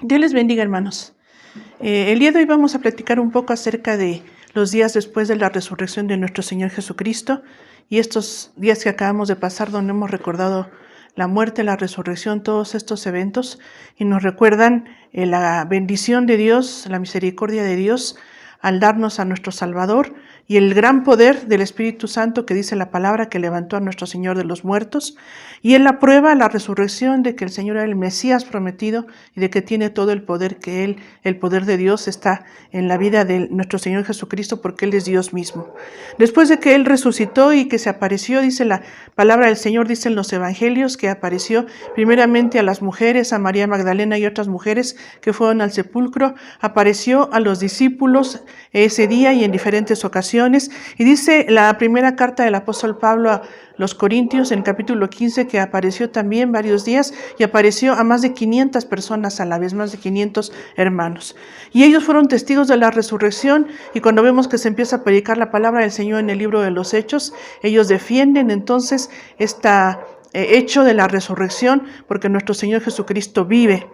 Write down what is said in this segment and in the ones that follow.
Dios les bendiga, hermanos. El día de hoy vamos a platicar un poco acerca de los días después de la resurrección de nuestro Señor Jesucristo y estos días que acabamos de pasar donde hemos recordado la muerte, la resurrección, todos estos eventos y nos recuerdan la bendición de Dios, la misericordia de Dios al darnos a nuestro Salvador y el gran poder del Espíritu Santo que dice la palabra que levantó a nuestro Señor de los muertos y en la prueba, la resurrección de que el Señor era el Mesías prometido y de que tiene todo el poder que Él, el poder de Dios está en la vida de nuestro Señor Jesucristo porque Él es Dios mismo. Después de que Él resucitó y que se apareció, dice la palabra del Señor, dicen los evangelios, que apareció primeramente a las mujeres, a María Magdalena y otras mujeres que fueron al sepulcro, apareció a los discípulos ese día y en diferentes ocasiones. Y dice la primera carta del apóstol Pablo a los Corintios en capítulo 15 que apareció también varios días y apareció a más de 500 personas a la vez, más de 500 hermanos. Y ellos fueron testigos de la resurrección y cuando vemos que se empieza a predicar la palabra del Señor en el libro de los Hechos, ellos defienden entonces este hecho de la resurrección porque nuestro Señor Jesucristo vive.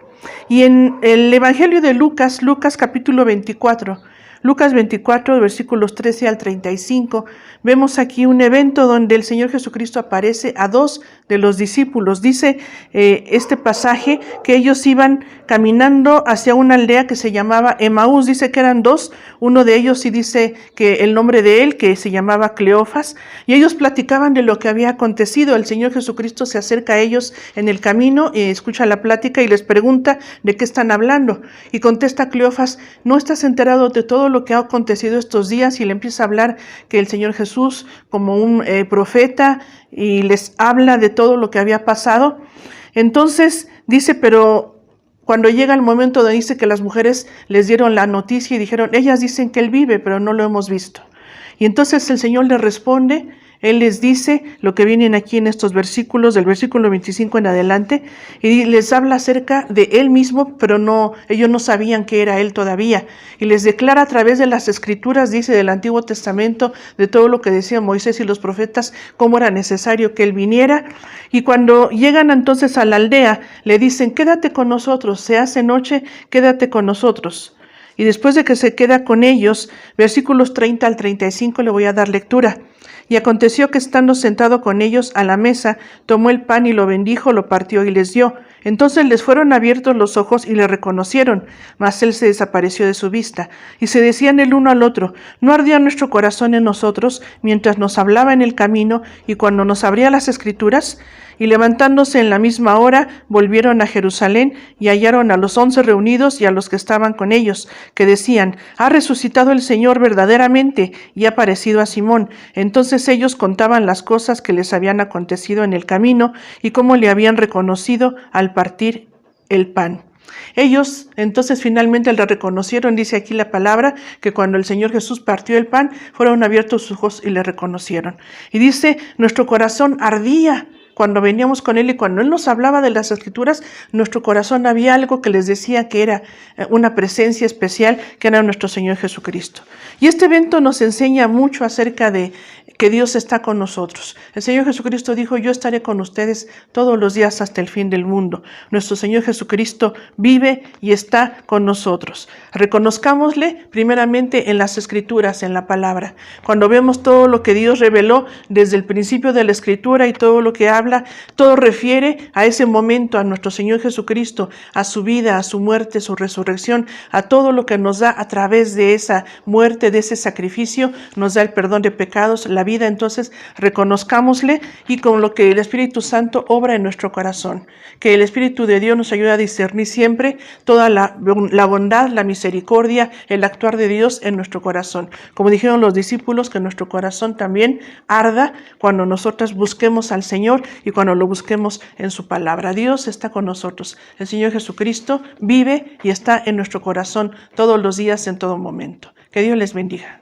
Y en el Evangelio de Lucas capítulo 24, Lucas 24, versículos 13 al 35, vemos aquí un evento donde el Señor Jesucristo aparece a dos de los discípulos. Dice este pasaje que ellos iban caminando hacia una aldea que se llamaba Emaús. Dice que eran dos, uno de ellos sí dice que el nombre de él, que se llamaba Cleofas, y ellos platicaban de lo que había acontecido. El Señor Jesucristo se acerca a ellos en el camino, escucha la plática y les pregunta de qué están hablando. Y contesta Cleofas, ¿no estás enterado de todo lo que ha acontecido estos días? Y le empieza a hablar que el Señor Jesús como un profeta y les habla de todo lo que había pasado. Entonces dice, pero cuando llega el momento donde dice que las mujeres les dieron la noticia y dijeron, ellas dicen que Él vive, pero no lo hemos visto. Y entonces el Señor les responde, Él les dice lo que vienen aquí en estos versículos, del versículo 25 en adelante, y les habla acerca de Él mismo, pero ellos no sabían que era Él todavía. Y les declara a través de las Escrituras, dice del Antiguo Testamento, de todo lo que decían Moisés y los profetas, cómo era necesario que Él viniera. Y cuando llegan entonces a la aldea, le dicen, quédate con nosotros, se hace noche, quédate con nosotros. Y después de que se queda con ellos, versículos 30 al 35, le voy a dar lectura. Y aconteció que estando sentado con ellos a la mesa, tomó el pan y lo bendijo, lo partió y les dio. Entonces les fueron abiertos los ojos y le reconocieron, mas él se desapareció de su vista. Y se decían el uno al otro, ¿no ardía nuestro corazón en nosotros mientras nos hablaba en el camino y cuando nos abría las Escrituras? Y levantándose en la misma hora, volvieron a Jerusalén y hallaron a los 11 reunidos y a los que estaban con ellos, que decían, ha resucitado el Señor verdaderamente y ha aparecido a Simón. Entonces ellos contaban las cosas que les habían acontecido en el camino y cómo le habían reconocido al partir el pan. Ellos entonces finalmente le reconocieron, dice aquí la palabra, que cuando el Señor Jesús partió el pan, fueron abiertos sus ojos y le reconocieron. Y dice, nuestro corazón ardía cuando veníamos con Él y cuando Él nos hablaba de las Escrituras, nuestro corazón había algo que les decía que era una presencia especial, que era nuestro Señor Jesucristo. Y este evento nos enseña mucho acerca de que Dios está con nosotros. El Señor Jesucristo dijo, yo estaré con ustedes todos los días hasta el fin del mundo. Nuestro Señor Jesucristo vive y está con nosotros. Reconozcámosle primeramente en las Escrituras, en la palabra. Cuando vemos todo lo que Dios reveló desde el principio de la Escritura y todo lo que habla, todo refiere a ese momento, a nuestro Señor Jesucristo, a su vida, a su muerte, su resurrección, a todo lo que nos da a través de esa muerte, de ese sacrificio, nos da el perdón de pecados, la vida. Entonces reconozcámosle y con lo que el Espíritu Santo obra en nuestro corazón, que el Espíritu de Dios nos ayuda a discernir siempre toda la bondad, la misericordia, el actuar de Dios en nuestro corazón. Como dijeron los discípulos, que nuestro corazón también arda cuando nosotros busquemos al Señor y cuando lo busquemos en su palabra. Dios está con nosotros. El Señor Jesucristo vive y está en nuestro corazón todos los días, en todo momento. Que Dios les bendiga.